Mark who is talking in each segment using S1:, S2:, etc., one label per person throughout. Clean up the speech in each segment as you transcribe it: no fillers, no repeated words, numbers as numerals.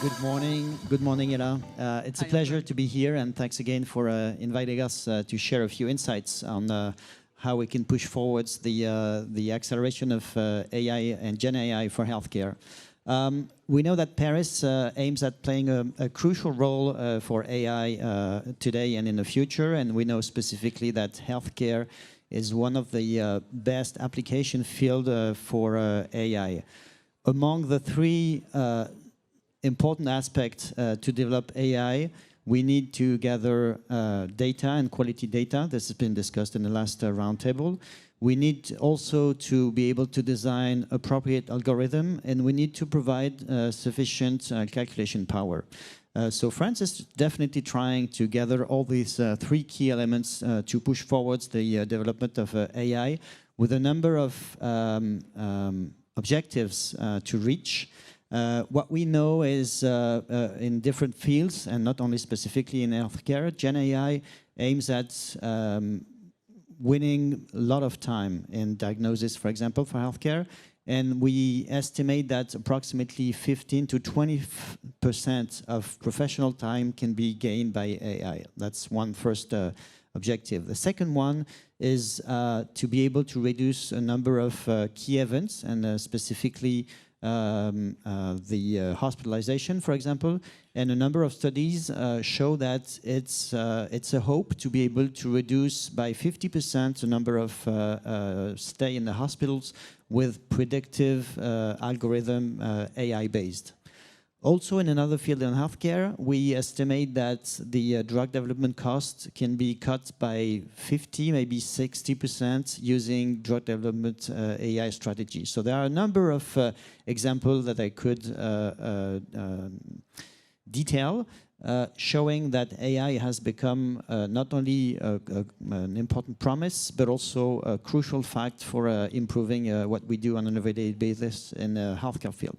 S1: Good morning. Good morning, Hela. It's a pleasure to be here, and thanks again for inviting us to share a few insights on how we can push forwards the acceleration of AI and Gen AI for healthcare. We know that Paris aims at playing a crucial role for AI today and in the future, and we know specifically that healthcare is one of the best application field for AI. Among the three important aspects to develop AI, we need to gather data and quality data. This has been discussed in the last roundtable. We need also to be able to design appropriate algorithm, and we need to provide sufficient calculation power. So France is definitely trying to gather all these three key elements to push forwards the development of AI with a number of objectives to reach. What we know is in different fields, and not only specifically in healthcare, Gen AI aims at winning a lot of time in diagnosis, for example, for healthcare. And we estimate that approximately 15 to 20% of professional time can be gained by AI. That's one first objective. The second one is to be able to reduce a number of key events, and specifically the hospitalization, for example, and a number of studies show that it's a hope to be able to reduce by 50% the number of stay in the hospitals with predictive algorithm AI-based. Also, in another field in healthcare, we estimate that the drug development cost can be cut by 50, maybe 60% using drug development AI strategies. So there are a number of examples that I could detail, showing that AI has become not only an important promise, but also a crucial fact for improving what we do on an everyday basis in the healthcare field.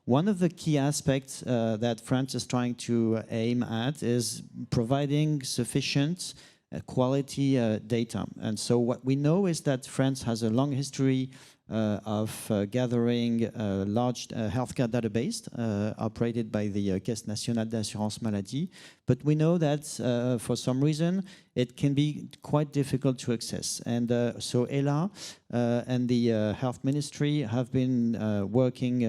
S1: One of the key aspects that France is trying to aim at is providing sufficient quality data. And so what we know is that France has a long history of gathering a large healthcare database operated by the Caisse nationale d'assurance maladie. But we know that for some reason it can be quite difficult to access. And so Hela and the Health Ministry have been working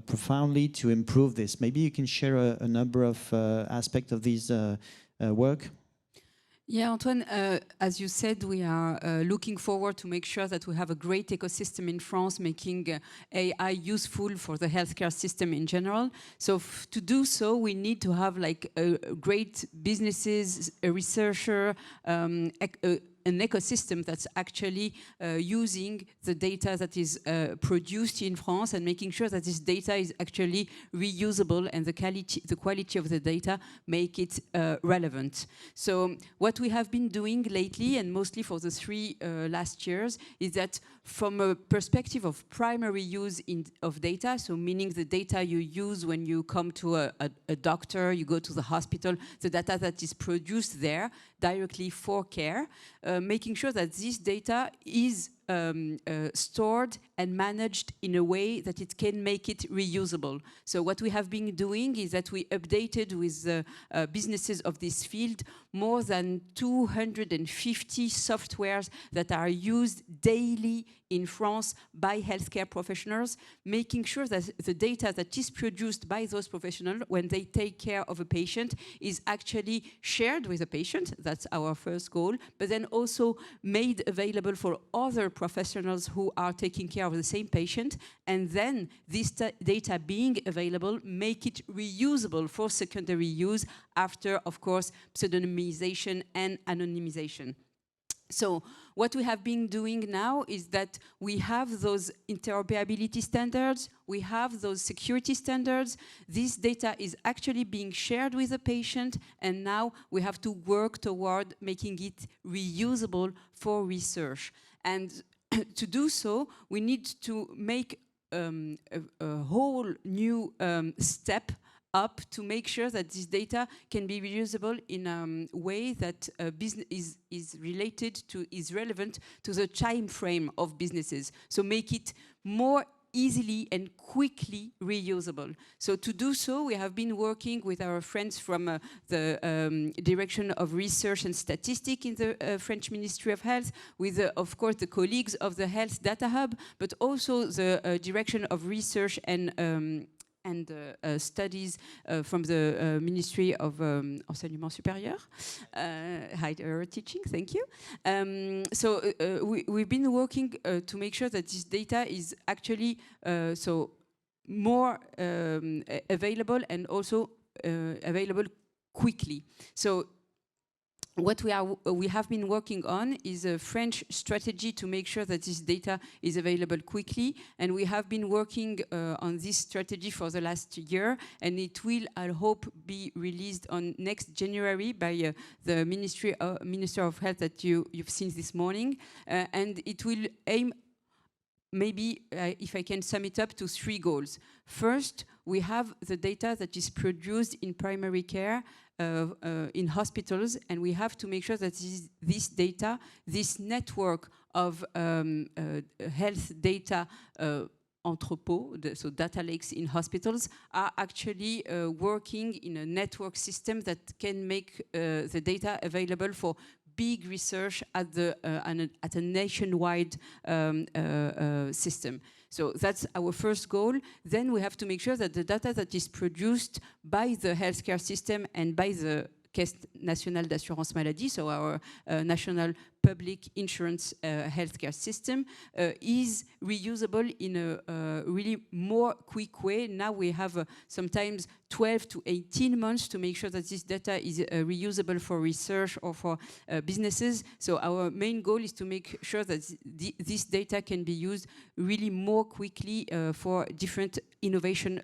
S1: profoundly to improve this. Maybe you can share a number of aspects of this work.
S2: Yeah, Antoine, as you said, we are looking forward to make sure that we have a great ecosystem in France, making AI useful for the healthcare system in general. So to do so, we need to have like great businesses, a researcher, an ecosystem that's actually using the data that is produced in France and making sure that this data is actually reusable and the quality of the data make it relevant. So what we have been doing lately, and mostly for the last years, is that from a perspective of primary use of data, so meaning the data you use when you come to a doctor, you go to the hospital, the data that is produced there directly for care, making sure that this data is stored and managed in a way that it can make it reusable. So what we have been doing is that we updated with the businesses of this field more than 250 softwares that are used daily in France by healthcare professionals, making sure that the data that is produced by those professionals when they take care of a patient is actually shared with the patient. That's our first goal, but then also made available for other professionals who are taking care of the same patient, and then this data being available make it reusable for secondary use after, of course, pseudonymization and anonymization. So what we have been doing now is that we have those interoperability standards, we have those security standards, this data is actually being shared with the patient, and now we have to work toward making it reusable for research. And to do so, we need to make a whole new step up to make sure that this data can be reusable in a way that business is relevant to the time frame of businesses. So make it more easily and quickly reusable. So to do so, we have been working with our friends from the Direction of Research and Statistics in the French Ministry of Health, with, of course, the colleagues of the Health Data Hub, but also the Direction of Research and studies from the Ministry of Enseignement Supérieur, higher teaching, thank you. So we've been working to make sure that this data is actually more available and also available quickly. So what we have been working on is a French strategy to make sure that this data is available quickly, and we have been working on this strategy for the last year, and it will, I hope, be released on next January by the Minister of Health that you've seen this morning, and it will aim, maybe if I can sum it up, to 3 goals. First, we have the data that is produced in primary care in hospitals, and we have to make sure that this data, this network of health data entrepôts, so data lakes in hospitals, are actually working in a network system that can make the data available for big research at a nationwide system. So that's our first goal. Then we have to make sure that the data that is produced by the healthcare system and by the Caisse nationale d'assurance maladie, so our national public insurance healthcare system, is reusable in a really more quick way. Now we have sometimes 12 to 18 months to make sure that this data is reusable for research or for businesses. So our main goal is to make sure that this data can be used really more quickly for different innovation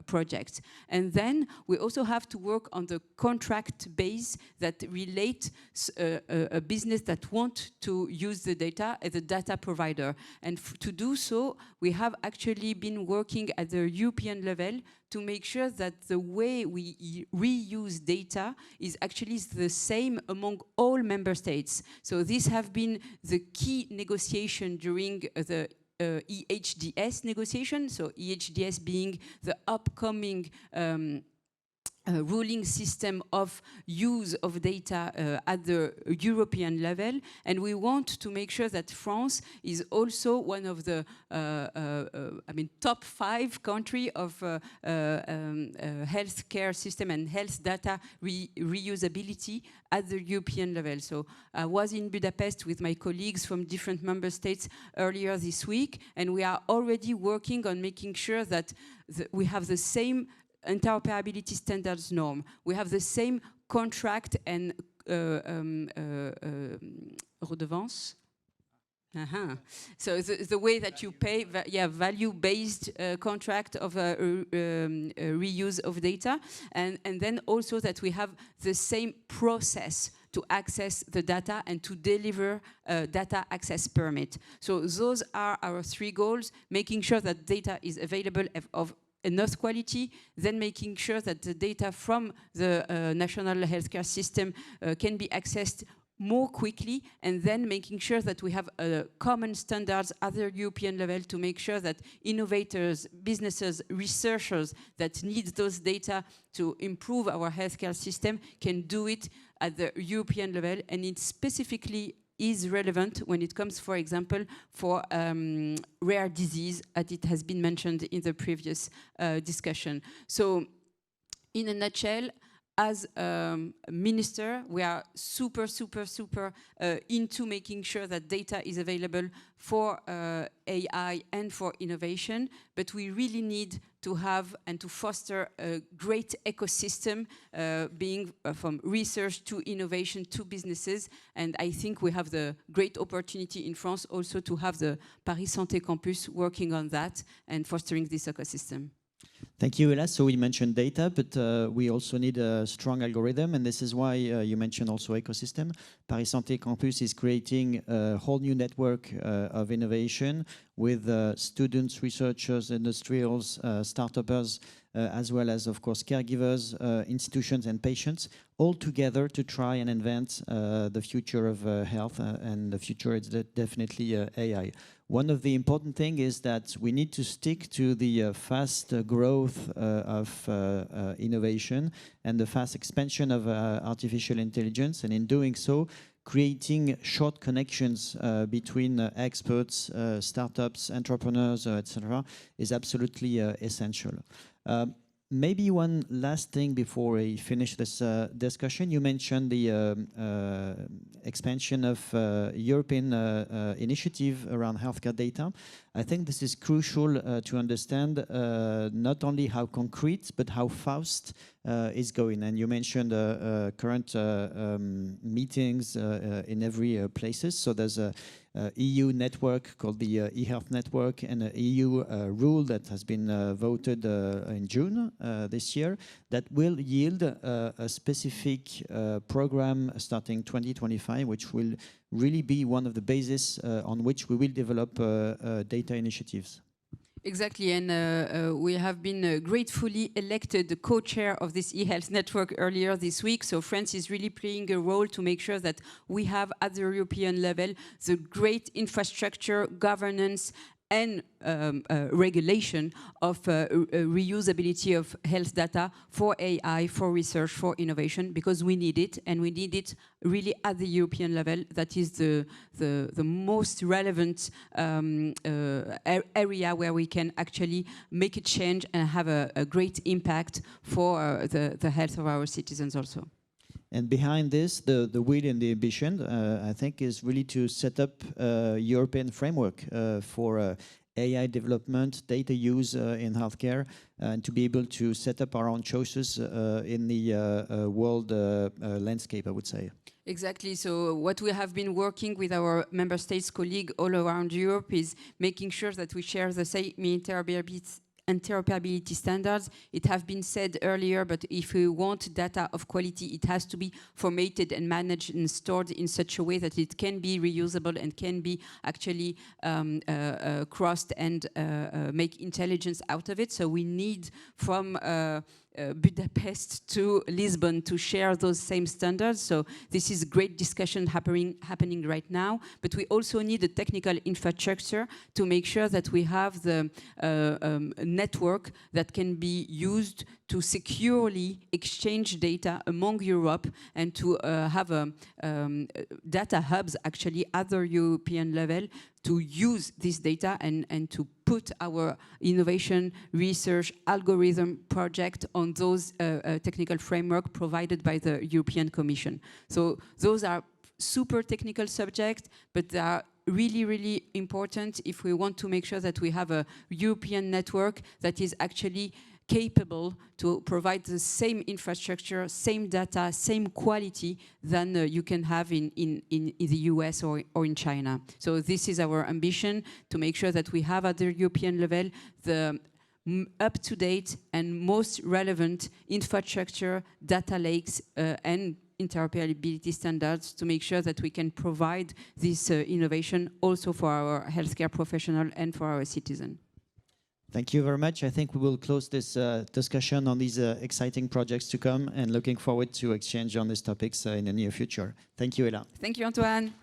S2: projects. And then we also have to work on the contract base that relate a business that want to use the data as a data provider. And to do so, we have actually been working at the European level to make sure that the way we reuse data is actually the same among all member states. So these have been the key negotiation during the eHDS negotiation, so eHDS being the upcoming ruling system of use of data at the European level, and we want to make sure that France is also one of the top 5 country of healthcare system and health data reusability at the European level. So I was in Budapest with my colleagues from different member states earlier this week, and we are already working on making sure that we have the same interoperability standards norm. We have the same contract and redevance. So the way that you pay, value-based contract of reuse of data, and then also that we have the same process to access the data and to deliver data access permit. So those are our 3 goals: making sure that data is available of enough quality, then making sure that the data from the national healthcare system can be accessed more quickly, and then making sure that we have common standards at the European level to make sure that innovators, businesses, researchers that need those data to improve our healthcare system can do it at the European level, and it specifically is relevant when it comes, for example, for rare disease, as it has been mentioned in the previous discussion. So, in a nutshell, as a minister, we are super into making sure that data is available for AI and for innovation, but we really need to have and to foster a great ecosystem, being from research to innovation to businesses. And I think we have the great opportunity in France also to have the Parisanté campus working on that and fostering this ecosystem.
S1: Thank you, Hela. So we mentioned data, but we also need a strong algorithm, and this is why you mentioned also ecosystem. Parisanté Campus is creating a whole new network of innovation with students, researchers, industrials, startups, as well as, of course, caregivers, institutions, and patients, all together to try and invent the future of health, and the future is definitely AI. One of the important things is that we need to stick to the fast growth of innovation and the fast expansion of artificial intelligence, and in doing so, creating short connections between experts, startups, entrepreneurs, etc., is absolutely essential. Maybe one last thing before we finish this discussion. You mentioned the expansion of European initiative around healthcare data. I think this is crucial to understand not only how concrete, but how fast it's going. And you mentioned current meetings in every places. So there's a EU network called the eHealth network, and an EU rule that has been voted in June this year that will yield a specific program starting 2025, which will really be one of the bases on which we will develop data initiatives.
S2: Exactly, and we have been gratefully elected the co-chair of this eHealth network earlier this week. So France is really playing a role to make sure that we have at the European level the great infrastructure, governance, and regulation of reusability of health data for AI, for research, for innovation, because we need it, and we need it really at the European level. That is the most relevant area where we can actually make a change and have a great impact for the health of our citizens also.
S1: And behind this, the will and the ambition, I think, is really to set up a European framework for AI development, data use in healthcare, and to be able to set up our own choices in the world landscape, I would say. Exactly.
S2: So what we have been working with our member states colleagues all around Europe is making sure that we share the same interoperability standards. It has been said earlier, but if we want data of quality, it has to be formatted and managed and stored in such a way that it can be reusable and can be actually crossed and make intelligence out of it. So we need from Budapest to Lisbon to share those same standards. So this is great discussion happening right now, but we also need a technical infrastructure to make sure that we have the network that can be used to securely exchange data among Europe and to have data hubs actually at the European level to use this data and to put our innovation, research, algorithm project on those technical framework provided by the European Commission. So those are super technical subjects, but they are really, really important if we want to make sure that we have a European network that is actually capable to provide the same infrastructure, same data, same quality than you can have in the US or in China. So this is our ambition, to make sure that we have at the European level the up-to-date and most relevant infrastructure, data lakes, and interoperability standards to make sure that we can provide this innovation also for our healthcare professional and for our citizens.
S1: Thank you very much. I think we will close this discussion on these exciting projects to come, and looking forward to exchange on these topics in the near future. Thank you, Hela.
S2: Thank you, Antoine.